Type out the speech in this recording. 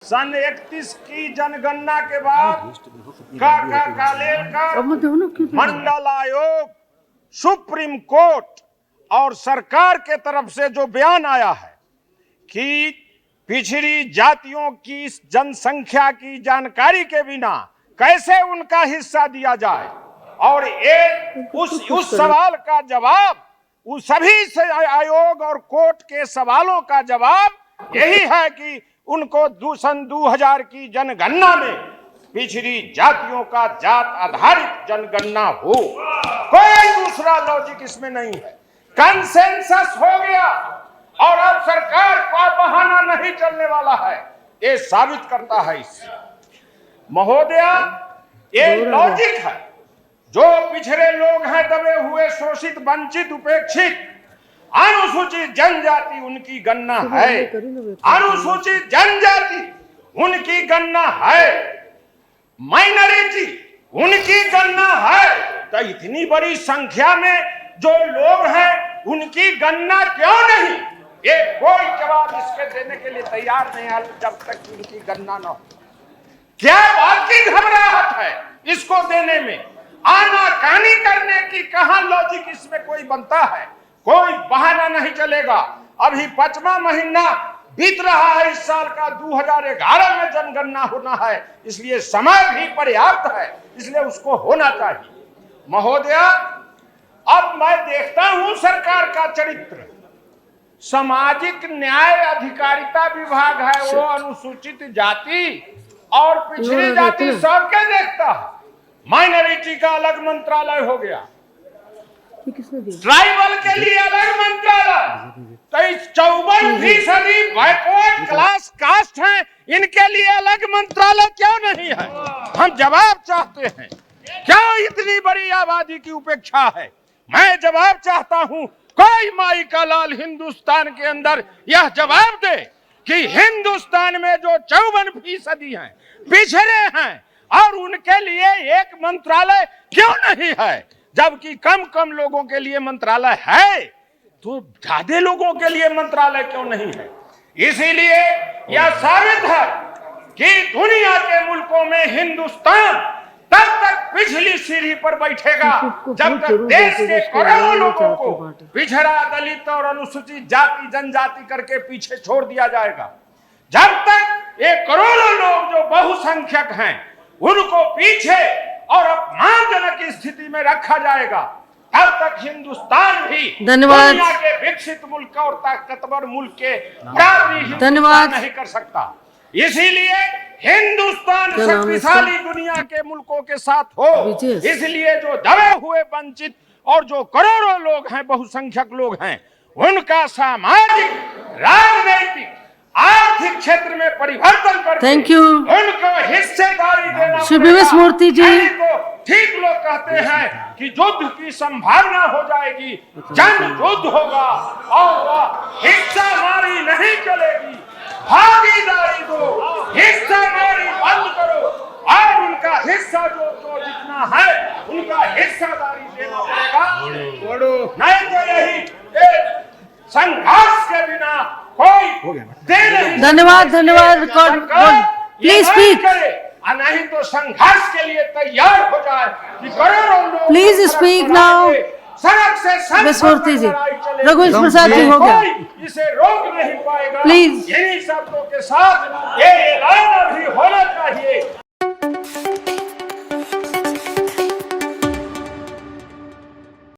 सन 31 की जनगणना के बाद कालेर मंडल आयोग, सुप्रीम कोर्ट और सरकार के तरफ से जो बयान आया है कि पिछड़ी जातियों की जनसंख्या की जानकारी के बिना कैसे उनका हिस्सा दिया जाए, और उस सवाल का जवाब, उस सभी आयोग और कोर्ट के सवालों का जवाब यही है कि उनको सन 2000 की जनगणना में पिछड़ी जातियों का जात आधारित जनगणना हो। कोई दूसरा लॉजिक इसमें नहीं है। कंसेंसस हो गया और अब सरकार का बहाना नहीं चलने वाला है, ये साबित करता है इससे। महोदया, ये लॉजिक है। जो पिछड़े लोग हैं, दबे हुए, शोषित, वंचित, उपेक्षित, अनुसूचित जनजाति, उनकी गणना है। अनुसूचित जनजाति उनकी गणना है, माइनॉरिटी उनकी गणना है। तो इतनी बड़ी संख्या में जो लोग हैं उनकी गणना क्यों नहीं? ये कोई जवाब इसके देने के लिए तैयार नहीं है जब तक उनकी गणना न हो। क्या बात की घबराहट है इसको देने में? आनाकानी करने की कहां लॉजिक इसमें कोई बनता है? कोई बहाना नहीं चलेगा। अभी 5वां महीना बीत रहा है इस साल का, 2011 में जनगणना होना है, इसलिए समय भी पर्याप्त है, इसलिए उसको होना चाहिए। महोदया, अब मैं देखता हूं सरकार का चरित्र। सामाजिक न्याय अधिकारिता विभाग है, वो अनुसूचित जाति और पिछड़ी जाति सबके देखता है। माइनॉरिटी का अलग मंत्रालय हो गया, ट्राइबल के लिए अलग मंत्रालय, तो 54% बैकवर्ड क्लास कास्ट हैं, इनके लिए अलग मंत्रालय क्यों नहीं है? हम जवाब चाहते हैं। क्यों इतनी बड़ी आबादी की उपेक्षा है? मैं जवाब चाहता हूं। कोई माई का लाल हिंदुस्तान के अंदर यह जवाब दे कि हिंदुस्तान में जो 54% हैं पिछड़े हैं और उनके लिए एक मंत्रालय क्यों नहीं है? जबकि कम लोगों के लिए मंत्रालय है, तो ज्यादा लोगों के लिए मंत्रालय क्यों नहीं है? इसीलिए यह साबित है कि दुनिया के मुल्कों में हिंदुस्तान तब तक पिछली सीढ़ी पर बैठेगा जब तक देश के करोड़ों लोगों को पिछड़ा, दलित और अनुसूचित जाति जनजाति करके पीछे छोड़ दिया जाएगा। जब तक ये करोड़ों लोग जो बहुसंख्यक हैं उनको पीछे और अपमानजनक स्थिति में रखा जाएगा, तब तक हिंदुस्तान भी दुनिया के विकसित मुल्क और ताकतवर मुल्क के धन्यवाद नहीं कर सकता। इसीलिए हिंदुस्तान शक्तिशाली दुनिया के मुल्कों के साथ हो। इसलिए जो दबे हुए, वंचित और जो करोड़ों लोग हैं, बहुसंख्यक लोग हैं, उनका सामाजिक, राजनीतिक, आर्थिक क्षेत्र में परिवर्तन करके उनको हिस्सेदारी देना पड़ेगा। ठीक लोग कहते हैं कि युद्ध की संभावना हो जाएगी, जंग युद्ध होगा और वह हिस्सामारी नहीं चलेगी। भागीदारी दो, हिस्सामारी बंद करो और उनका हिस्सा जो जितना है उनका हिस्सादारी देना पड़ेगा। नहीं तो यही संघर्ष के बिना कोई दे नहीं। धन्यवाद। Please speak. नहीं तो संघर्ष के लिए तैयार हो जाए कि करोड़ों लोग प्लीज स्पीक नाउ। सड़क से विस्मृति जी, रघुवंश प्रसाद जी, हो गया, इसे रोक नहीं पाएगा। प्लीज। यही शब्दों के साथ ये